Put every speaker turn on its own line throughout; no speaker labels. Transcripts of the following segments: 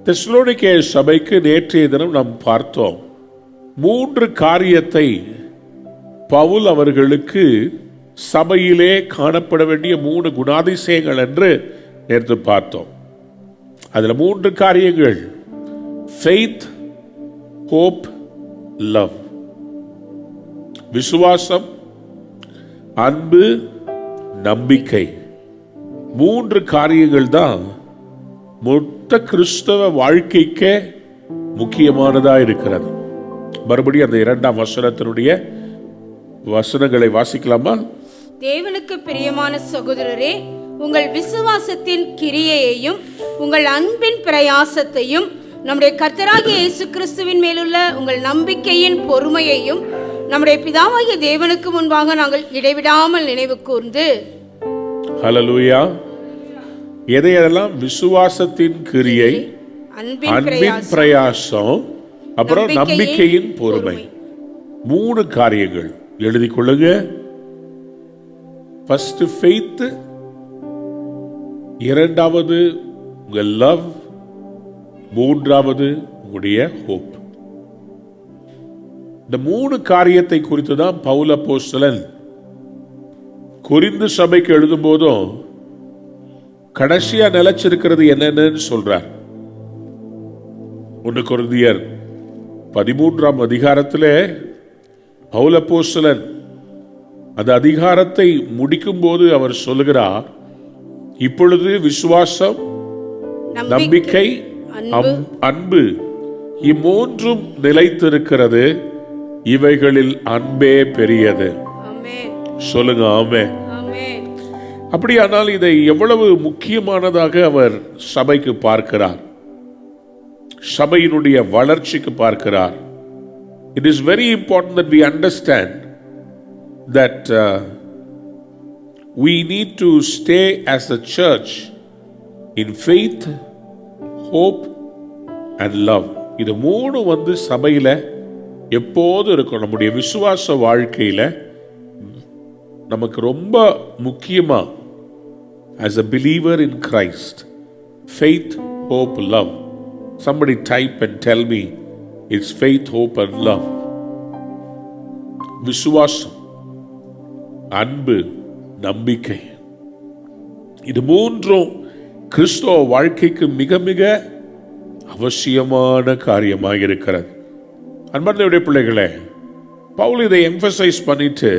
Thessalonica சபைக்கு நேற்றைய தினம் நாம் பார்த்தோம். 3 காரியத்தை பவுல் அவர்களுக்கு சபையிலே காணப்பட வேண்டிய 3 குணாதிசயங்கள் என்று நேற்று பார்த்தோம். அதில் 3 காரியங்கள்: ஃபெய்த், ஹோப், லவ். விசுவாசம், அன்பு, நம்பிக்கை. 3 காரியங்கள் தான் மொத்த கிறிஸ்தவ வாழ்க்கைக்கே முக்கியமானதா இருக்கிறது. மறுபடியும் அந்த 2ஆம் வசனத்தினுடைய வசனங்களை வாசிக்கலாமா?
தேவனுக்கு பிரியமான சகோதரரே, உங்கள் விசுவாசத்தின் கிரியையையும் உங்கள் அன்பின் பிரயாசத்தையும் நம்முடைய கர்த்தராகிய இயேசு கிறிஸ்துவின் மேலுள்ள உங்கள் நம்பிக்கையின் பொறுமையையும் நம்முடைய பிதாவாகிய தேவனுக்கு முன்பாக நாங்கள் இடைவிடாமல் நினைவு கூர்ந்து.
ஹல்லேலூயா. எதையெல்லாம்? விசுவாசத்தின் கிரியை, அன்பின் பிரயாசம், அப்புறம் நம்பிக்கையின் பொறுமை. 3 காரியங்கள் எழுதிக் கொள்ளுங்க. ஃபர்ஸ்ட் ஃபெய்த், 2வது உங்கள் லவ், 3வது உங்களுடைய ஹோப். இந்த 3 காரியத்தை குறித்து தான் பவுல் அப்போஸ்தலன் கொரிந்து சபைக்கு எழுதும் போதும் கடைசியா நிலைச்சிருக்கிறது என்னன்னு சொல்றார். 1 கொரிந்தியர் 13ஆம் அதிகாரத்திலே பவுல் அப்போஸ்தலன் அந்த அதிகாரத்தை முடிக்கும் போது அவர் சொல்லுகிறார், இப்பொழுது விசுவாசம், நம்பிக்கை, அன்பு இம்மூன்றும் நிலைத்திருக்கிறது, இவைகளில் அன்பே பெரியது. சொல்லுங்க ஆமென். அப்படியானால் இதை எவ்வளவு முக்கியமானதாக அவர் சபைக்கு பார்க்கிறார், சபையினுடைய வளர்ச்சிக்கு பார்க்கிறார். It is very important that we understand that we need to stay as a church in faith, hope and love. இது 3 சபையில எப்போது இருக்கும். நம்முடைய விசுவாச வாழ்க்கையில நமக்கு ரொம்ப முக்கியமா as a believer in Christ, faith, hope, love. Somebody type and tell me it's faith, hope and love. விசுவாசம், அன்பு, நம்பிக்கை. இது 3 கிறிஸ்தவ வாழ்க்கைக்கு மிக மிக அவசியமான காரியமாக இருக்கிறது. அன்பார்ந்த பிள்ளைகளே, பவுல் இதை எம்பசைஸ் பண்ணிட்டு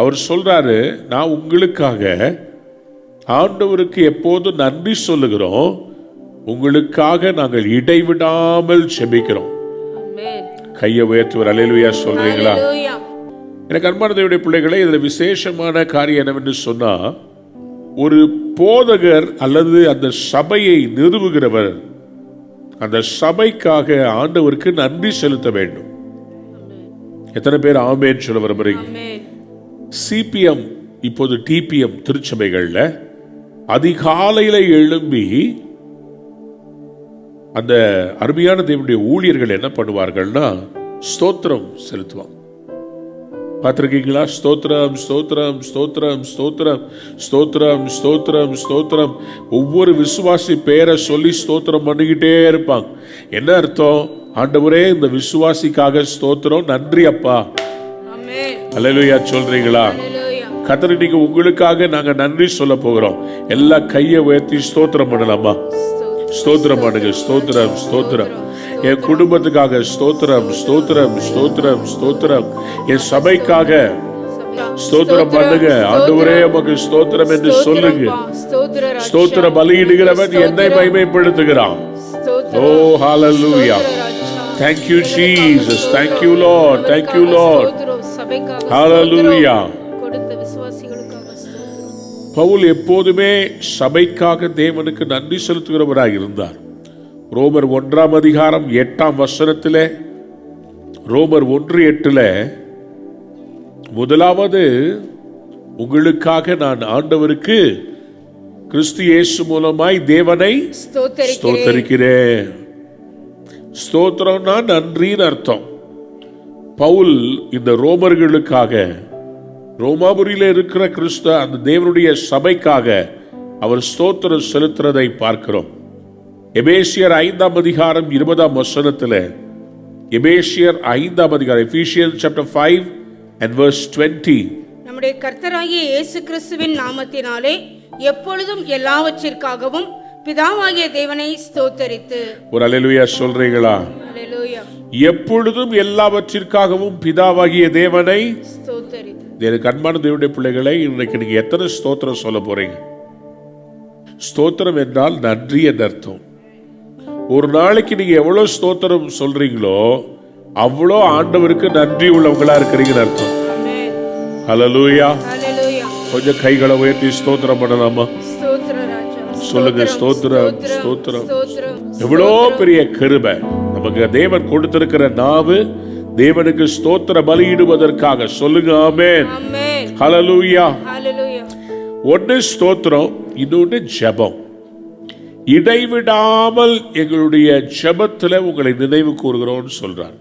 அவர் சொல்றாரு, நான் உங்களுக்காக ஆண்டவருக்கு எப்போது நன்றி சொல்லுகிறோம், உங்களுக்காக நாங்கள் இடைவிடாமல் செபிக்கிறோம். கையை உயர்த்துவர். அல்லேலூயா சொல்றீங்களா? எனக்கு அன்பார்ந்த பிள்ளைகளே, இதுல விசேஷமான காரியம் என்னவென்று சொன்னா, ஒரு போதகர் அல்லது அந்த சபையை நிறுவுகிறவர் அந்த சபைக்காக ஆண்டவருக்கு நன்றி செலுத்த வேண்டும். எத்தனை பேர் ஆமென் சொல்ல விரும்புறீங்க? சிபிஎம் இப்போது டிபிஎம் திருச்சபைகள்ல அதிகாலையில எழும்பி அந்த அருமையான தேவனுடைய ஊழியர்கள் என்ன பண்ணுவார்கள்னா ஸ்தோத்திரம் செலுத்துவாங்க. பார்த்திருக்கீங்களா? ஸ்தோத்திரம் ஸ்தோத்திரம் ஸ்தோத்திரம் ஸ்தோத்திரம் ஸ்தோத்திரம் ஸ்தோத்திரம் ஸ்தோத்திரம். ஒவ்வொரு விசுவாசி பேரை சொல்லி ஸ்தோத்திரம் பண்ணிக்கிட்டே இருப்பாங்க. என்ன அர்த்தம்? ஆண்டவரே, இந்த விசுவாசிக்காக ஸ்தோத்திரம், நன்றி அப்பா. அல்லேலூயா சொல்றீங்களா? கர்த்தர் இன்னைக்கு உங்களுக்காக நாங்க நன்றி சொல்ல போகிறோம். எல்லா கையை உயர்த்தி ஸ்தோத்திரம் பண்ணலாமா? ஸ்தோத்திரம் பண்ணுங்க. ஸ்தோத்திரம் ஸ்தோத்திரம். என் குடும்பத்துக்காக ஸ்தோத்திரம் ஸ்தோத்திரம் ஸ்தோத்திரம் ஸ்தோத்திரம். என் சபைக்காக ஸ்தோத்திரம் பண்ணுங்க. ஆண்டவரே உமக்கு ஸ்தோத்திரம் என்று சொல்லுங்க. ஸ்தோத்திர பலியிடுகிறவன் என்னை மகிமைப்படுத்துகிறான். ஓ ஹalleluya. Thank you Jesus. Thank you Lord. Thank you Lord. ஹalleluya. பவுல் எப்போதுமே சபைக்காக தேவனுக்கு நன்றி செலுத்துகிறவராக இருந்தார். ரோமர் 1ஆம் அதிகாரம் 8ஆம் வசனத்திலே, ரோமர் 1:8 முதலாவது உங்களுக்காக நான் ஆண்டவருக்கு கிறிஸ்து இயேசு மூலமாய் தேவனை ஸ்தோத்தரிக்கிறேன். ஸ்தோத்திரம்னா நன்றின்னு அர்த்தம். பவுல் இந்த ரோமர்களுக்காக, ரோமாபுரியில இருக்கிற கிறிஸ்து அந்த தேவனுடைய சபைக்காக அவர் ஸ்தோத்திரம் செலுத்துறதை பார்க்கிறோம். எபேசியர் 5ஆம் அதிகாரம் 20ஆம் வசனத்துல, எபேசியர் 5ஆம் அதிகாரம், Ephesians chapter 5 and verse 20,
நம்முடைய கர்த்தராகிய இயேசு கிறிஸ்துவின் நாமத்தினாலே எப்பொழுதும் எல்லாவற்றிற்காகவும் பிதாவாகிய தேவனை ஸ்தோத்தரித்து.
ஒரு அல்லேலூயா சொல்றீங்களா?
அல்லேலூயா.
எப்பொழுதும் எல்லாவற்றிற்காகவும் பிதாவாகிய தேவனை
ஸ்தோத்தரித்து.
எனக்கு அன்பான தேவனுடைய பிள்ளைகளை, இன்னைக்கு நீங்க எத்தனை ஸ்தோத்திரம் சொல்ல போறீங்க? ஸ்தோத்திரம் என்றால் நன்றி என்ற அர்த்தம். ஒரு நாளைக்கு நீங்க எவ்வளவு ஸ்தோத்திரம் சொல்றீங்களோ அவ்வளோ ஆண்டவருக்கு நன்றி உள்ளவங்களா இருக்கிறீங்கன்னு அர்த்தம். ஹல்லேலூயா.
அல்லேலூயா.
கொஞ்சம் கைகளை உயர்த்தி ஸ்தோத்திரம் பண்ணலாமா?
ஸ்தோத்திரம் ராஜா.
சொல்லுங்க, ஸ்தோத்திரம், ஸ்தோத்திரம்.
ஸ்தோத்திரம்.
எவ்வளோ பெரிய கிருபை நமக்கு தேவன் கொடுத்திருக்கிற நாவு, தேவனுக்கு ஸ்தோத்திர பலியிடுவதற்காக. சொல்லுங்க ஆமென்.
ஆமென்.
ஹல்லேலூயா.
அல்லேலூயா.
ஒன்று ஸ்தோத்திரம், இன்னொன்று ஜெபம். இடைவிடாமல் எங்களுடைய ஜெபத்துல உங்களை நினைவு கூறுகிறோம்னு சொல்றார்.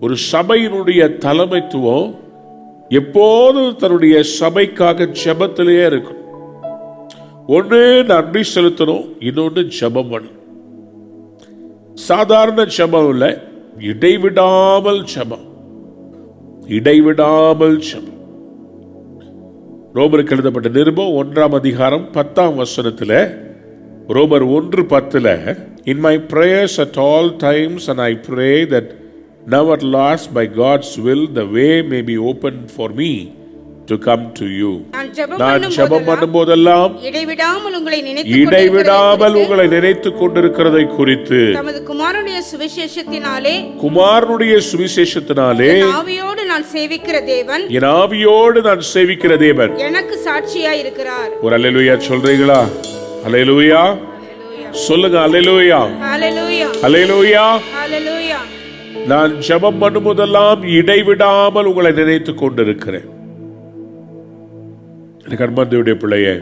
ஒரு சபையினுடைய தலைமைத்துவம் எப்போதும் தன்னுடைய சபைக்காக ஜெபத்திலேயே இருக்கும். ஒன்று நன்றி செலுத்தணும், இன்னொன்று ஜெபம் பண்ணணும். சாதாரண ஜெபம் இல்லை, இடைவிடாமல் ஜெபம். இடைவிடாமல் ஜெபம். ரோமருக்கு எழுதப்பட்ட நிருபம் 1ஆம் அதிகாரம் 10ஆம் வசனத்துல, ரோமர் 1:10, in my prayers at all times and I pray that now at last by God's will the way may be opened for me to come to you. நான் ஜெபம் பண்ணும்போதெல்லாம்
இடைவிடாமல் உங்களை
நினைத்துக் கொண்டிருக்கிறதை குறித்து
தமது குமாரனுடைய
சுவிசேஷத்தினாலே
ஆவியோடு நான் சேவிக்கிற தேவன்,
என் ஆவியோடு நான் சேவிக்கிற தேவன்
எனக்கு சாட்சியாய் இருக்கிறார்.
ஒரு அல்லேலூயா சொல்றீங்களா? அல்லேலூயா சொல்லுங்க. அல்லேலூயா.
அல்லேலூயா.
அல்லேலூயா.
அல்லேலூயா.
நான் ஜெபம் பண்ணும்போதெல்லாம் இடைவிடாமல் உங்களை நினைத்துக் கொண்டிருக்கிறேன். எனக்கு அன்பான பிள்ளையே,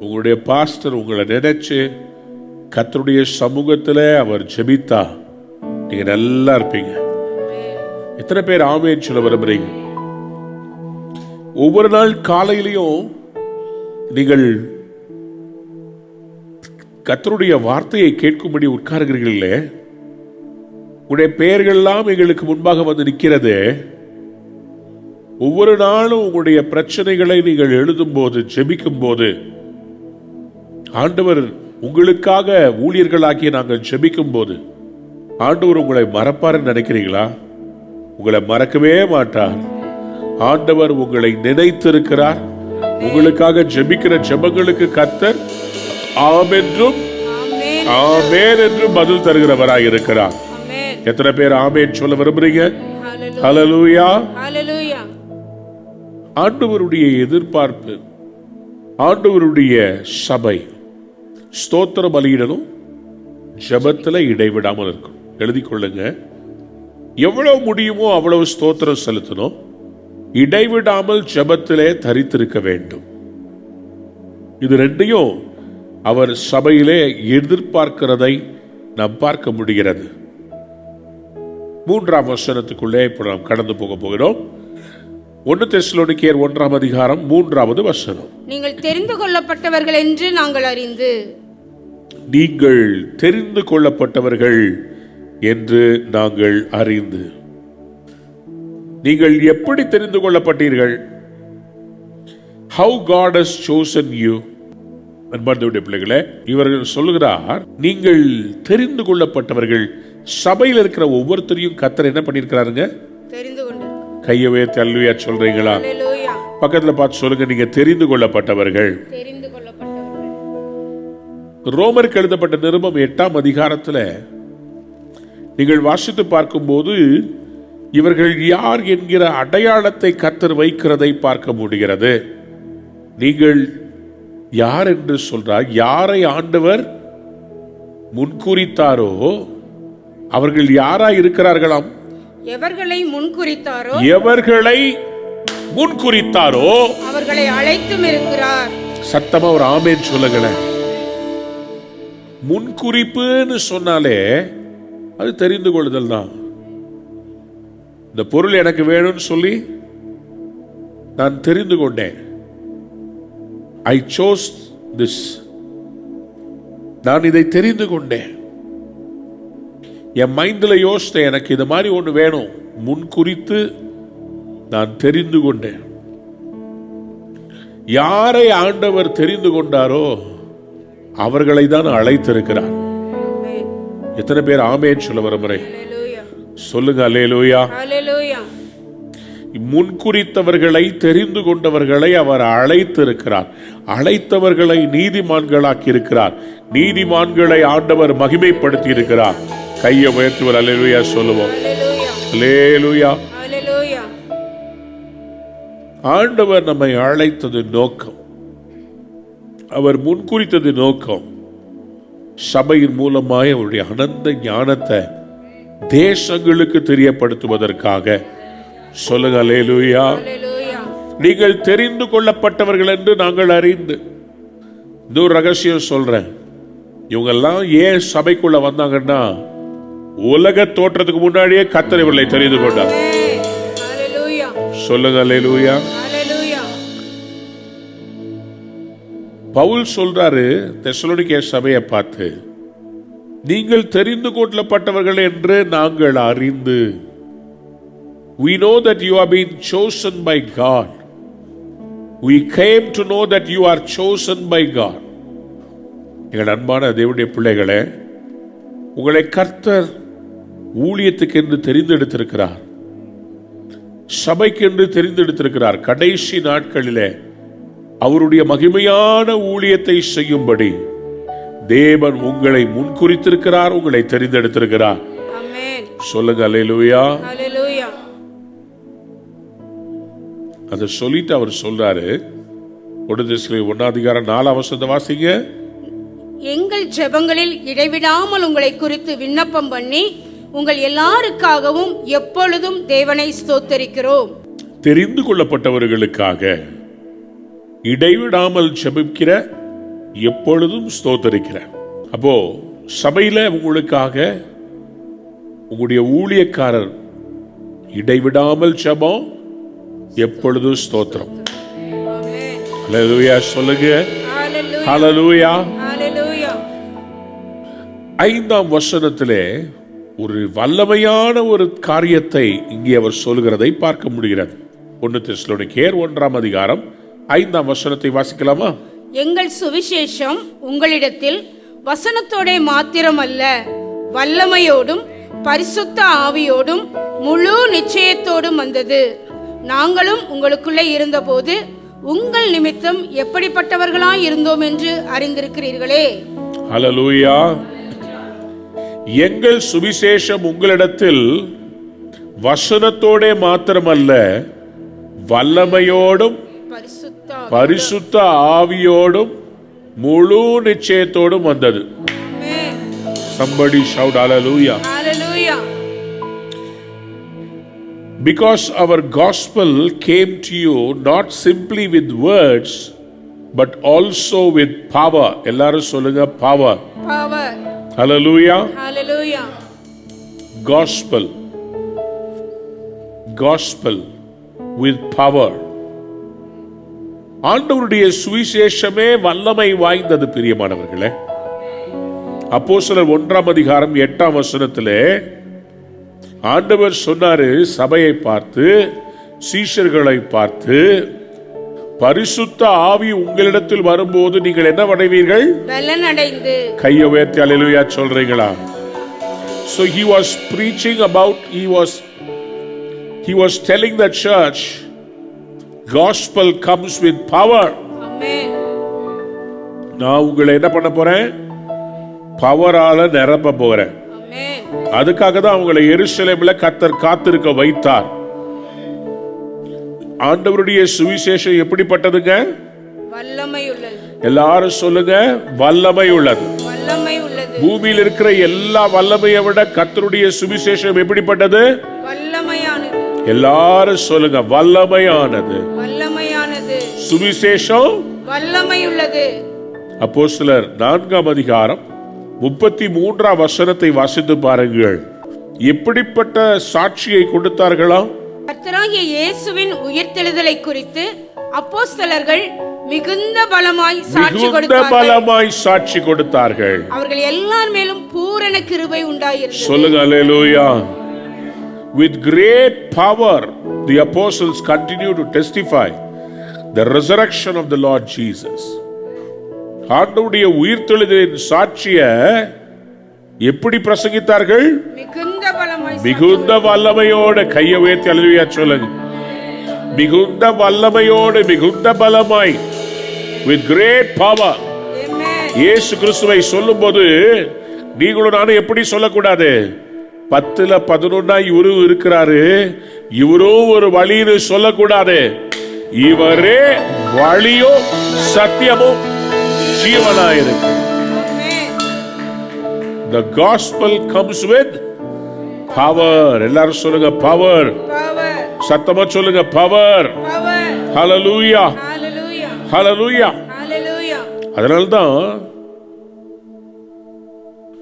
உங்களுடைய பாஸ்டர் உங்களை நினைச்சு கர்த்தருடைய சமூகத்தில் அவர் ஜெபித்தா நீங்க நல்லா இருப்பீங்க. எத்தனை பேர் ஆமென் சொல்ல விரும்புறீங்க? ஒவ்வொரு நாள் காலையிலையும் நீங்கள் கர்த்தருடைய வார்த்தையை கேட்கும்படி உட்காருகிறீர்களே, உங்களுடைய பெயர்கள்லாம் எங்களுக்கு முன்பாக வந்து நிற்கிறது. ஒவ்வொரு நாளும் உங்களுடைய பிரச்சனைகளை நீங்கள் எழுதும் போது, ஜெபிக்கும் போது, ஆண்டவர் உங்களுக்காக ஊழியர்களாகிய நாங்கள் ஜெபிக்கும் போது ஆண்டவர் உங்களை மறப்பாருன்னு நினைக்கிறீங்களா? உங்களை மறக்கவே மாட்டார். ஆண்டவர் உங்களை நினைத்திருக்கிறார். உங்களுக்காக ஜெபிக்கிற ஜெபங்களுக்கு கர்த்தர் ஆமென்றும் ஆமென் என்றும் பதில் தருகிறவராய் இருக்கிறார். எத்தனை பேர் ஆமென் சொல்ல விரும்புறீங்க? ஹல்லேலூயா.
அல்லேலூயா.
ஆண்டவருடைய எதிர்பார்ப்பு, ஆண்டவருடைய சபை ஸ்தோத்திர பலியிடணும், ஜெபத்துல இடைவிடாமல் இருக்கும். எழுதி கொள்ளுங்க. எவ்வளவு முடியுமோ அவ்வளவு ஸ்தோத்திரம் செலுத்தணும், இடைவிடாமல் ஜெபத்திலே தரித்திருக்க வேண்டும். இது ரெண்டையும் அவர் சபையிலே எதிர்பார்க்கிறதை நாம் பார்க்க முடிகிறது. 3ஆம் வசனத்துக்குள்ளே இப்போ நாம் கடந்து போக போகிறோம். 1 தெசலோனிக்கேயர் 1ஆம் அதிகாரம் 3வது வசனம்.
நீங்கள் தெரிந்து கொள்ளப்பட்டவர்கள் என்று நாங்கள் அறிந்து.
நீங்கள் தெரிந்து கொள்ளப்பட்டவர்கள் என்று நாங்கள் அறிந்து. நீங்கள் எப்படி தெரிந்து கொள்ளப்பட்டீர்கள்? How God has chosen you. அன்பார்ந்தவருடைய பிள்ளைகளே, இவர்கள் சொல்லுகிறார், நீங்கள் தெரிந்து கொள்ளப்பட்டவர்கள். சபையில் இருக்கிற ஒவ்வொருத்தரையும் கர்த்தர் என்ன பண்ணியிருக்கிறாருங்க?
தெரிந்து கொண்டு.
கையை உயர்த்தி அல்லேலூயா சொல்றீங்களா?
அல்லேலூயா.
பக்கத்துல பார்த்து சொல்லுங்க, நீங்க தெரிந்து கொள்ளப்பட்டவர்கள்.
தெரிந்து கொள்ளப்பட்டவர்கள்.
ரோமருக்கு எழுதப்பட்ட நிருபம் 8ஆம் அதிகாரத்துல நீங்கள் வாசித்து பார்க்கும்போது இவர்கள் யார் என்கிற அடையாளத்தை கர்த்தர் வைக்கிறதை பார்க்க முடிகிறது. நீங்கள் யார் என்று சொல்றார்? யாரை ஆண்டவர் முன்குறித்தாரோ அவர்கள் யாராய் இருக்கிறார்களாம்?
எவர்களை முன்குறித்தாரோ அவர்களை அழைத்தும் இருக்கிறார்.
சத்தமா ஒரு ஆமென் சொல்லுங்களேன். முன்குறிப்புன்னு சொன்னாலே அது தெரிந்து கொள்ளுதல் தான். இந்த பொருள் எனக்கு வேணும்னு சொல்லி நான் தெரிந்து கொண்டேன். I chose this. நான் இதை தெரிந்து கொண்டேன். என் மைண்ட்ல யோசித்தேன், எனக்கு இது மாதிரி ஒன்று வேணும். முன் குறித்து நான் தெரிந்து கொண்டேன். யாரை ஆண்டவர் தெரிந்து கொண்டாரோ அவர்களை தான் அழைத்திருக்கிறார். எத்தனை பேர் ஆமென் சொல்ல விரும்புறேன்? சொல்லுங்க அல்லேலூயா. முன்குறித்தவர்களை, தெரிந்து கொண்டவர்களை அவர் அழைத்திருக்கிறார். அழைத்தவர்களை நீதிமான்களாக்கி இருக்கிறார். நீதிமான்களை ஆண்டவர் மகிமைப்படுத்தி இருக்கிறார். கையை உயர்த்துவர் அல்லேலூயா சொல்லுவோம். அல்லேலூயா. ஆண்டவர் நம்மை அழைத்தது நோக்கம், அவர் முன்குறித்தது நோக்கம். சபையின் மூலமாய் அவருடைய அனந்த ஞானத்தை தேசங்களுக்கு தெரியப்படுத்துவதற்காக. சொல்லுங்க அல்லேலூயா. நீங்கள் தெரிந்து கொள்ளப்பட்டவர்கள் என்று நாங்கள் அறிந்து, இன்னொரு ரகசியம் சொல்றேன், இவங்கெல்லாம் ஏன் சபைக்குள்ள வந்தாங்கன்னா, உலக தோற்றத்துக்கு முன்னாடியே கர்த்தர் இவர்களை தெரிந்து கொண்டார். சொல்லுங்க அல்லேலூயா. பவுல் சொல்றாரு தெசலோனிக்கே சபையை பார்த்து, நீங்கள் தெரிந்து கொள்ளப்பட்டவர்கள் என்று நாங்கள் அறிந்து. We know that you are being chosen by God. We came to know that you are chosen by God. எங்கள் அன்பான தேவனுடைய பிள்ளைகளே, உங்களை கர்த்தர் ஊழியத்துக்கு என்று தெரிந்தெடுத்திருக்கிறார். சபைக்கென்று தெரிந்தெடுத்திருக்கிறார். கடைசி நாட்களிலே அவருடைய மகிமையான ஊழியத்தை செய்யும்படி தேவன் உங்களை முன்குறித்திருக்கிறார், உங்களை தெரிந்தெடுத்திருக்கிறார். சொல்லுங்க அல்லேலூயா. அதை சொல்லிட்டு அவர் சொல்றாரு, 1 வாசிங்க.
எங்கள் ஜெபங்களில் இடைவிடாமல் உங்களை குறித்து விண்ணப்பம் பண்ணி உங்கள் எல்லாருக்காகவும் எப்பொழுதும் தேவனை ஸ்தோத்தரிக்கிறோம்.
தெரிந்து கொள்ளப்பட்டவர்களுக்காக இடைவிடாமல் ஜெபிக்கிற, எப்பொழுதும் ஸ்தோத்தரிக்கிற. அப்போ சபையில உங்களுக்காக உங்களுடைய ஊழியக்காரர் இடைவிடாமல் ஜெபம், எப்பொழுதும் ஸ்தோத்திரம். அல்லேலூயா சொல்லுங்க. ஹல்லேலூயா. 5ஆம் வசனத்திலே ஒரு வல்லமையான ஒரு காரியத்தை இங்கே அவர் சொல்கிறதை பார்க்க முடிகிறது. 1 தெசலோனிக்கேயர் 1ஆம் அதிகாரம் 5ஆம் வசனத்தை வாசிக்கலாமா?
எங்கள் சுவிசேஷம் உங்களிடத்தில் வசனத்தோட மாத்திரமல்ல, வல்லமையோடும் பரிசுத்த ஆவியோடும் முழு நிச்சயத்தோடும் வந்தது. நாங்களும் உங்களுக்குள்ளே இருந்தபோது உங்கள் நிமித்தம் எப்படிப்பட்டவர்களாய் இருந்தோம் என்று அறிந்திருக்கிறீர்களே.
ஹல்லேலூயா. எங்கள் சுவிசேஷம் உங்களிடத்தில் வசனத்தோட மாத்திரமல்ல, வல்லமையோடும் பரிசுத்த ஆவியோடும் முழு நிச்சயத்தோடும் வந்தது. Somebody shout hallelujah.
Hallelujah.
Because our gospel came to you not simply with words but also with power. எல்லாரும் சொல்லுங்க power.
Power.
Hallelujah.
Hallelujah.
Gospel with power. ஆண்டவருடைய சுவிசேஷமே வல்லமை வாய்ந்தது பிரியமானவர்களே. அப்போஸ்தலர் 1ஆம் அதிகாரம் 8ஆம் வசனத்திலே ஆண்டவர் சொன்னாரு, சபையை பார்த்து, சீஷர்களை பார்த்து, பரிசுத்த ஆவி உங்களிடத்தில் வரும்போது நீங்கள் என்ன அடைவீர்கள்?
பலன் அடைந்து.
கையை உயர்த்தி அல்லேலூயா சொல்றீங்களா? So he was preaching about, he was telling the church, gospel comes with power.
Amen.
நான் உங்களை என்ன பண்ண போறேன்? பவரால நிரப்ப போறேன்.
Amen.
அதுக்காக தான் அவங்களை எருசலேமில் கர்த்தர் காத்திருக்க வைத்தார். ஆண்டவருடைய சுவிசேஷம் எப்படிப்பட்டதுங்க?
வல்லமை உள்ளது.
எல்லாரும் சொல்லுங்க, வல்லமை உள்ளது.
வல்லமை உள்ளது.
பூமியில் இருக்கிற எல்லா வல்லமையை விட கர்த்தருடைய சுவிசேஷம் எப்படிப்பட்டது?
வல்லமையானது.
எல்லாரும் சொல்லுங்க, வல்லமையானது.
வல்லமையானது.
சுவிசேஷம்
வல்லமை உள்ளது.
அப்போஸ்தலர் 4ஆம் அதிகாரம் 33ஆம் வசனத்தை வாசித்து பாருங்கள். எப்படிப்பட்ட சாட்சியை கொடுத்தார்களா?
கர்த்தராகிய இயேசுவின் உயிர்த்தெழுதலை குறித்து அப்போஸ்தலர்கள் மிகுந்த பலமாய் சாட்சி
மிகுந்த
கொடுத்தார்கள்.
பலமாய் சாட்சி கொடுத்தார்கள்.
அவர்கள் எல்லார் மேலும் பூரண கிருபை உண்டாயிருந்தது.
சொல்லுங்க அல்லேலூயா. With great power the apostles continue to testify the resurrection of the Lord Jesus. ஆண்டவருடைய உயிர்த்தெழுதலின் சாட்சிய எப்படி பிரசங்கித்தார்கள்?
மிகுந்த பலமாய்
மிகுந்த வல்லமையோடு. கையை உயர்த்தி அல்லேலூயா சொல்லுங்க. மிகுந்த வல்லமையோடு, மிகுந்த பலமாய், with great power. இயேசு கிறிஸ்துவை சொல்லும்போது நீங்களும் நானும் எப்படி சொல்லக்கூடாது? 10ல் 11 இவரு இருக்கிறாரு, இவரோ ஒரு வழின்னு சொல்லக்கூடாது. இவரே வழியும் சத்தியமும் ஜீவனாயிருக்கு. The gospel comes with power. எல்லாரும் சொல்லுங்க பவர். சத்தமா சொல்லுங்க பவர். ஹalleluya, ஹalleluya. அதனால்தான்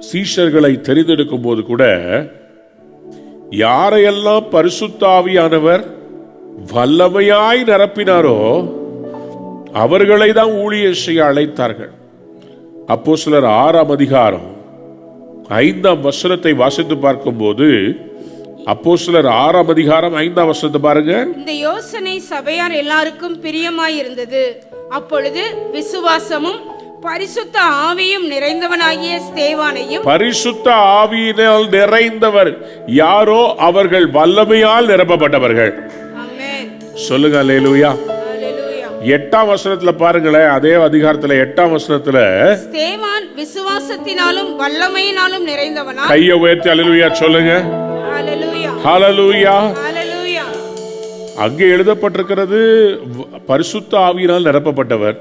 சீஷர்களை தெரிந்தெடுக்கும் போது கூட யாரையெல்லாம் பரிசுத்த ஆவியானவர் வல்லமையாய் நிரப்பினாரோ அவர்களை தான் ஊழியம் செய்ய அழைத்தார்கள். அப்போஸ்தலர் 6ஆம் அதிகாரம் 5ஆம் வசனத்தை வாசித்து பார்க்கும்போது, அப்போஸ்தலர் 6ஆம் அதிகாரம் 5ஆம் வசனத்தை பாருங்க.
இந்த யோசனை சபையார் எல்லாருக்கும் பிரியமாய் இருந்தது. அப்பொழுது விசுவாசமும் பரிசுத்த ஆவியும் நிறைந்தவனாகிய ஸ்தேவானையும்,
பரிசுத்த ஆவியினால் நிறைந்தவர் யாரோ அவர்கள் வல்லமையால் நிரப்பப்பட்டவர்கள்.
ஆமென்.
சொல்லுங்க அல்லேலூயா.
ஹalleluya.
8ஆம் வசனத்துல பாருங்களேன், அதே அதிகாரத்துல 8ஆம் வசனத்துல,
ஸ்தேவான் விசுவாசத்தினாலும் வல்லமையினாலும் நிறைந்தவனாய்.
கையை உயர்த்தி அல்லேலூயா சொல்லுங்க.
ஹalleluya,
ஹalleluya.
ஹalleluya.
அங்கே எழுதப்பட்டிருக்கிறது பரிசுத்த ஆவியினால் நிரப்பப்பட்டவர்.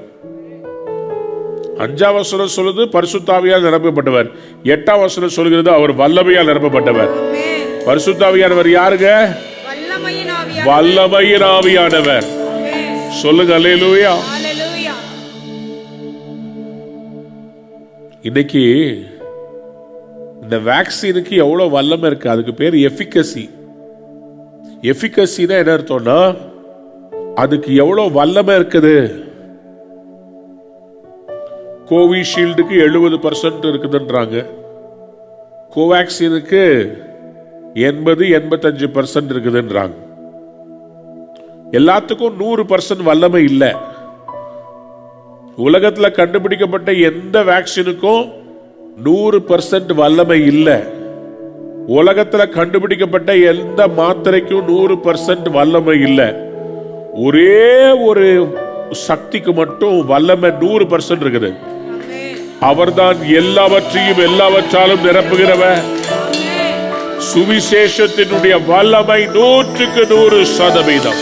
5ஆம் வசனம் சொல்லுது பரிசுத்த ஆவியால் நிரப்பப்பட்டவர். 8ஆம் வசனம் சொல்கிறது அவர் வல்லமையால் நிரப்பப்பட்டவர்.
ஆமென்.
பரிசுத்த ஆவியானவர் யாருங்க?
வல்லமையின் ஆவியானவர்.
வல்லமையின் ஆவியானவர்.
ஆமென்.
சொல்லுங்க அல்லேலூயா.
ஹalleluya.
இன்னைக்கு இந்த வேக்சினுக்கு எவ்வளவு வல்லமை இருக்கு. அதுக்கு பேர் எஃபிகசி. எஃபிகசினா என்ன அர்த்தம்னா அதுக்கு எவ்வளவு வல்லமை இருக்குது. கோவிஷீல்டுக்கு 70% இருக்குதுன்றாங்க. கோவேக்சினுக்கு 80-85% இருக்குதுன்றாங்க. எல்லாத்துக்கும் 100% வல்லமை இல்லை. உலகத்துல கண்டுபிடிக்கப்பட்ட எந்த வேக்சினுக்கும் 100% வல்லமை இல்லை. உலகத்துல கண்டுபிடிக்கப்பட்ட எந்த மாத்திரைக்கும் 100% வல்லமை இல்லை. ஒரே ஒரு சக்திக்கு மட்டும் வல்லமை 100% இருக்குது. அவர்தான் எல்லாவற்றையும் எல்லாவற்றாலும் நிரப்புகிறவர். சுவிசேஷத்தினுடைய வல்லமை 100%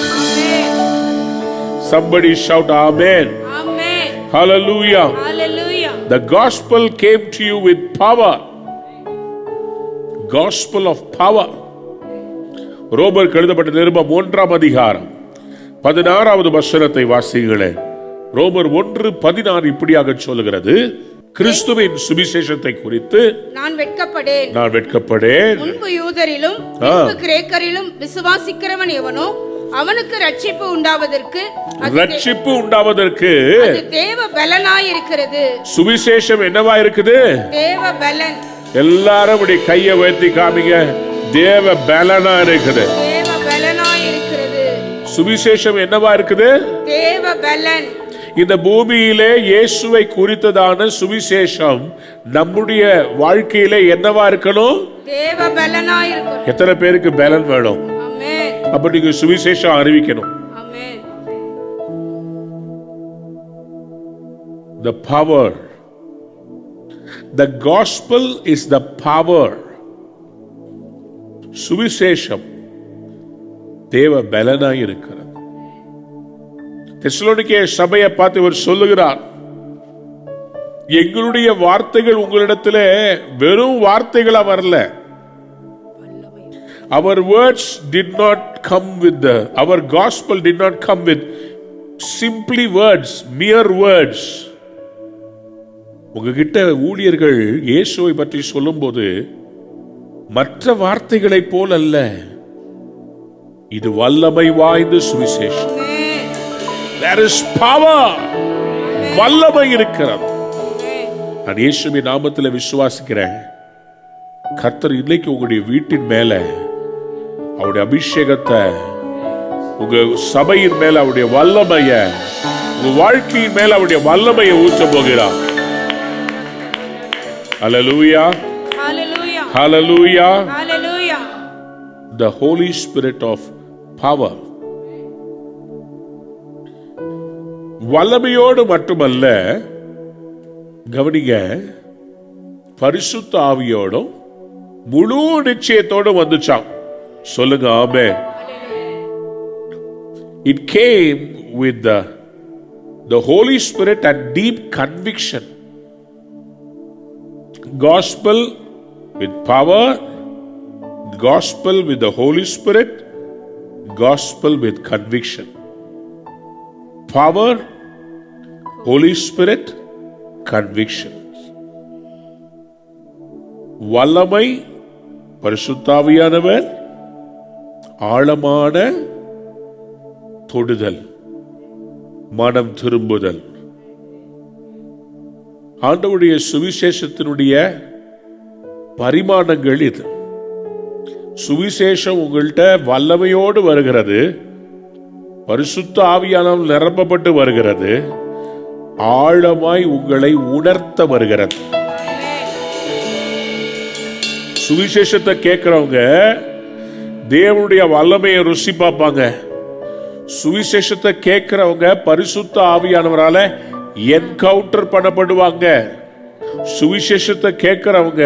Somebody shout amen.
Amen.
Hallelujah.
Hallelujah.
The gospel came to you with power. Gospel of power. ரோமருக்கு எழுதப்பட்ட நிருபம் 1ஆம் அதிகாரம் 16வது வசனத்தை வாசியுங்களேன். ரோமர் 1:16 இப்படியாக சொல்லுகிறது, கிறிஸ்துவின் சுவிசேஷத்தை குறித்து நான் வெட்கப்படேன்.
முன்பு யூதரிலும் பின்பு கிரேக்கரிலும் விசுவாசிக்கிறவன் எவனோ அவனுக்கு ரட்சிப்பு உண்டாவதற்கு அது தேவ பலனாய் இருக்கிறது. சுவிசேஷம் என்னவா இருக்குது? தேவ பலன். எல்லாரும் இப்படி கையை உயர்த்தி காமிங்க. தேவ பலனா இருக்குது. தேவ பலனாய் இருக்கிறது. சுவிசேஷம் என்னவா இருக்குது? தேவ பலன். இந்த பூமியிலே இயேசுவை குறித்ததான சுவிசேஷம் நம்முடைய வாழ்க்கையிலே என்னவா இருக்கணும்? தேவ பலனாய் இருக்கணும். எத்தனை பேருக்கு பலன் வேணும்? ஆமென். அப்ப நீங்க சுவிசேஷம் அறிவிக்கணும். ஆமென். The power. The gospel is the power. சுவிசேஷம் தேவ பலனாய் இருக்கிறது. தெசலோனிக்கே சபையை பார்த்து இவர் சொல்லுகிறார், எங்களுடைய வார்த்தைகள் உங்களிடத்திலே வெறும் வார்த்தைகளா வரல. Our words did not come with our gospel did not come with simply words, mere words. உங்ககிட்ட ஊழியர்கள் இயேசுவை பற்றி சொல்லும்போது மற்ற வார்த்தைகளை போல் அல்ல, இது வல்லமை வாய்ந்த சுவிசேஷம்.
there is power. வல்லமை இருக்கிறது. நான் இயேசுவின் நாமத்தில் விசுவாசிக்கிறேன். கர்த்தர் இன்னைக்கு உங்களுடைய வீட்டின் மேல அவருடைய அபிஷேகத்தை, உங்க சபையின் மேல அவருடைய வல்லமைய, உங்க வாழ்க்கையின் மேல அவருடைய வல்லமையை ஊற்ற போகிறார். Hallelujah.
Hallelujah.
Hallelujah.
Hallelujah.
The Holy Spirit of power. வல்லமையோடு மட்டுமல்ல, கவனிங்க, பரிசுத்த ஆவியோடும் முழு நிச்சயத்தோடு வந்துச்சான். சொல்லுங்க ஆமென். It came with the Holy Spirit and deep conviction. Gospel with power, gospel with the Holy Spirit, gospel with conviction. Power, Holy Spirit, conviction. வல்லமை, பரிசுத்த ஆவியானவர், ஆழமான தொடுதல், மனம் திரும்புதல். ஆண்டவருடைய சுவிசேஷத்தினுடைய பரிமாணங்கள் இது. சுவிசேஷம் உங்கள்கிட்ட வல்லமையோடு வருகிறது, பரிசுத்த ஆவியானவர் நிரப்பப்பட்டு வருகிறது, ஆழமாய் உங்களை உணர்த்த வருகிறது. சுவிசேஷத்தை கேட்கிறவங்க தேவனுடைய வல்லமையை ருசி பார்ப்பாங்க. சுவிசேஷத்தை கேட்கிறவங்க பரிசுத்த ஆவியானவரால என்கவுண்டர் பண்ணப்படுவாங்க. சுவிசேஷத்தை கேட்கிறவங்க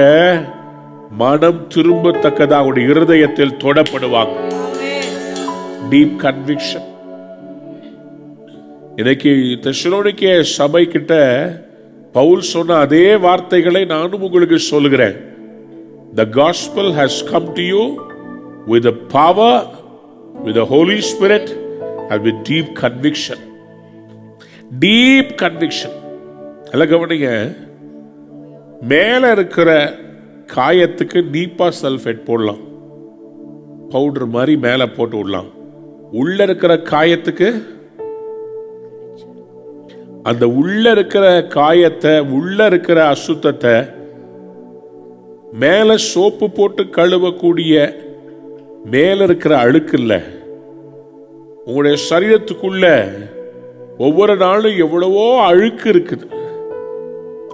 மனம் திரும்பத்தக்கதாக அவருடைய இருதயத்தில் தொடப்படுவாங்க. Deep conviction. இன்னைக்கு தெசலோனிக்கே சபை கிட்ட பவுல் சொன்ன அதே வார்த்தைகளை நானும் உங்களுக்கு சொல்லுகிறேன். The gospel has come to you with the power, with the Holy Spirit and with deep conviction. Deep conviction. எல்லாம் கவனிங்க. மேல இருக்கிற காயத்துக்கு நீப்பா சல்ஃபேட் போடலாம், பவுடர் மாதிரி மேல போட்டு விடலாம். உள்ள இருக்கிற காயத்துக்கு, அந்த உள்ள இருக்கிற காயத்தை, உள்ள இருக்கிற அசுத்தத்தை மேல சோப்பு போட்டு கழுவக்கூடிய மேல இருக்கிற அழுக்கு இல்ல, உங்களுடைய சரீரத்துக்குள்ள ஒவ்வொரு நாளும் எவ்வளவோ அழுக்கு இருக்குது.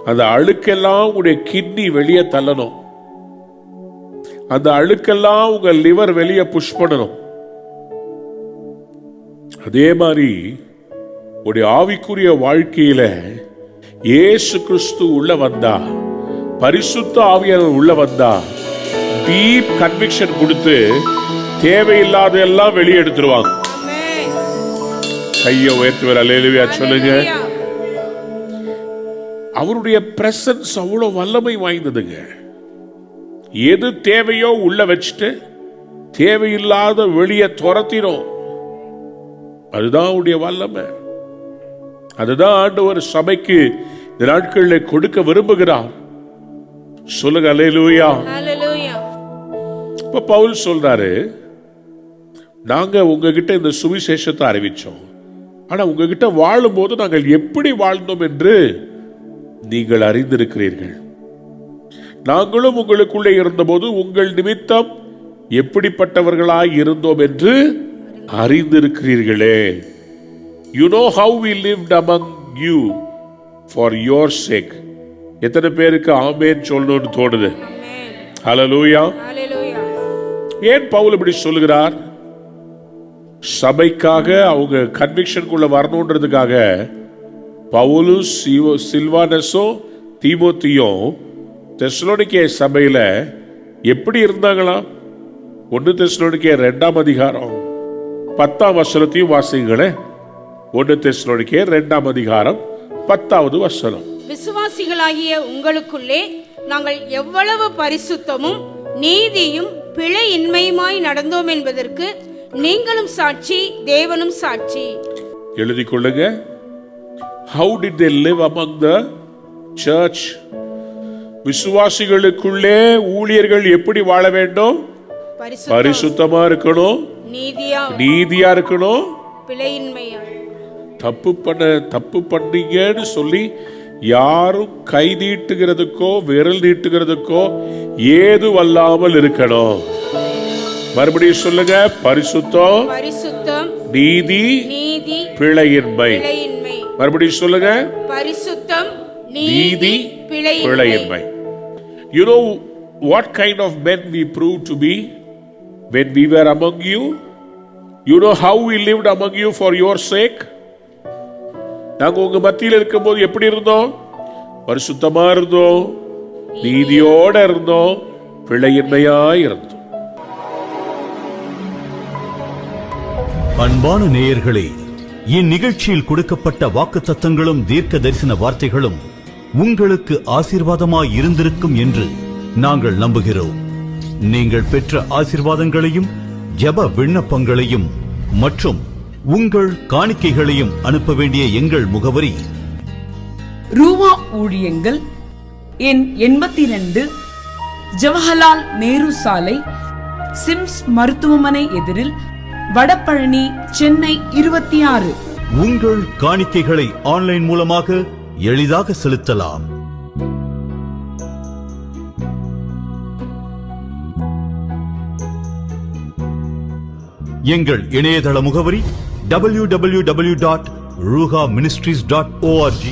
அந்த அழுக்கெல்லாம் உங்களுடைய கிட்னி வெளியே தள்ளணும். அந்த அழுக்கெல்லாம் உங்க லிவர் வெளியே புஷ் பண்ணணும். அதே மாதிரி உடைய ஆவிக்குரிய வாழ்க்கையில இயேசு கிறிஸ்து உள்ள வந்தா, பரிசுத்த ஆவியானவர் உள்ள வந்தா, டீப் கன்விக்ஷன் கொடுத்து தேவையில்லாத எல்லாம் வெளியே எடுத்துருவாங்க. கையை உயர்த்துவார். அல்லேலூயா சொல்லுங்க. அவருடைய பிரசன்ஸ் அவ்வளவு வல்லமை வாய்ந்ததுங்க. எது தேவையோ உள்ள வச்சுட்டு தேவையில்லாத வெளியே துரத்தினோம். அதுதான் அவருடைய வல்லமை. அதுதான் ஆண்டவர் சபைக்கு இந்த நாட்களில் கொடுக்க விரும்புகிறார். சொல்லுங்க அல்லேலூயா. இப்ப பவுல் சொல்றாரு, நாங்க உங்ககிட்ட இந்த சுவிசேஷத்தை அறிவிச்சோம், ஆனா உங்ககிட்ட வாழும் போது நாங்கள் எப்படி வாழ்ந்தோம் என்று நீங்கள் அறிந்திருக்கிறீர்கள். நாங்களும் உங்களுக்குள்ளே இருந்தபோது உங்கள் நிமித்தம் எப்படிப்பட்டவர்களாய் இருந்தோம் என்று அறிந்திருக்கிறீர்களே. You know how we lived among you for your sake. எத்தனை பேருக்கு ஆமென் சொல்லணும்னு தோணுது? ஹல்லேலூயா. ஏன் பவுல் இப்படி சொல்லுகிறார்? சபைக்காக அவங்க கன்விக்ஷனுக்குள்ள வரணுன்றதுக்காக பவுலும் சில்வானஸும் தீமோத்தியும் தெசலோனிக்கே சபையில எப்படி இருந்தாங்களா? 1 தெசலோனிக்கே 2ஆம் அதிகாரம் 10ஆம் வசனத்தையும் வாசிங்களே. 1 தெசலோனிக்கே 2ஆம் அதிகாரம் 10வது வசனம்.
விசுவாசிகளாகிய உங்களுக்குள்ளே நாங்கள் எவ்வளவு பரிசுத்தமும் நீதியும் பிழையின்மையுமாய் நடந்தோம் என்பதற்கு நீங்களும் சாட்சி, தேவனும் சாட்சி.
எழுதிக் கொள்ளுங்க. How did they live among the church? விசுவாசிகளுக்குள்ளே ஊழியர்கள் எப்படி வாழ வேண்டும்? பரிசுத்தமா இருக்கணும், நீதியா இருக்கணும், தப்பு பண்ணீங்கன்னு சொல்லி யாரும் கை நீட்டுகிறதுக்கோ விரல் நீட்டுகிறதுக்கோ ஏதுவல்லாமல் இருக்கணும். மறுபடியும் சொல்லுங்க, பரிசுத்தம்,
பரிசுத்தம்,
நீதி,
நீதி,
பிழையின்மை.
பிழையின்மை.
மறுபடியும் சொல்லுங்க,
பரிசுத்தம்,
நீதி,
பிழையின்மை.
பிழையின்மை. You know what kind of men we proved to be when we were among you? You know how we lived among you for your sake? நாங்க உங்க மத்தியில் இருக்கும்போது எப்படி இருந்தோம்? பரிசுத்தமா இருந்தோம், நீதியோட இருந்தோம், பிழையின்மையாய் இருந்தோம்.
அன்பான நேயர்களே, இந்நிகழ்ச்சியில் கொடுக்கப்பட்ட வாக்குத்தத்தங்களும் தீர்க்க தரிசன வார்த்தைகளும் உங்களுக்கு ஆசீர்வாதமாய் இருந்திருக்கும் என்று நாங்கள் நம்புகிறோம். நீங்கள் பெற்ற ஆசீர்வாதங்களையும் ஜெப விண்ணப்பங்களையும் மற்றும் உங்கள் காணிக்கைகளையும் அனுப்ப வேண்டிய எங்கள் முகவரி:
ரூவா ஊழியங்கள், எண் 82, ஜவஹர்லால் நேரு சாலை, சிம்ஸ் மருத்துவமனை எதிரில், வடபழனி, சென்னை 26.
உங்கள் காணிக்கைகளை ஆன்லைன் மூலமாக எளிதாக செலுத்தலாம். எங்கள் இணையதள முகவரி www.ruhaministries.org.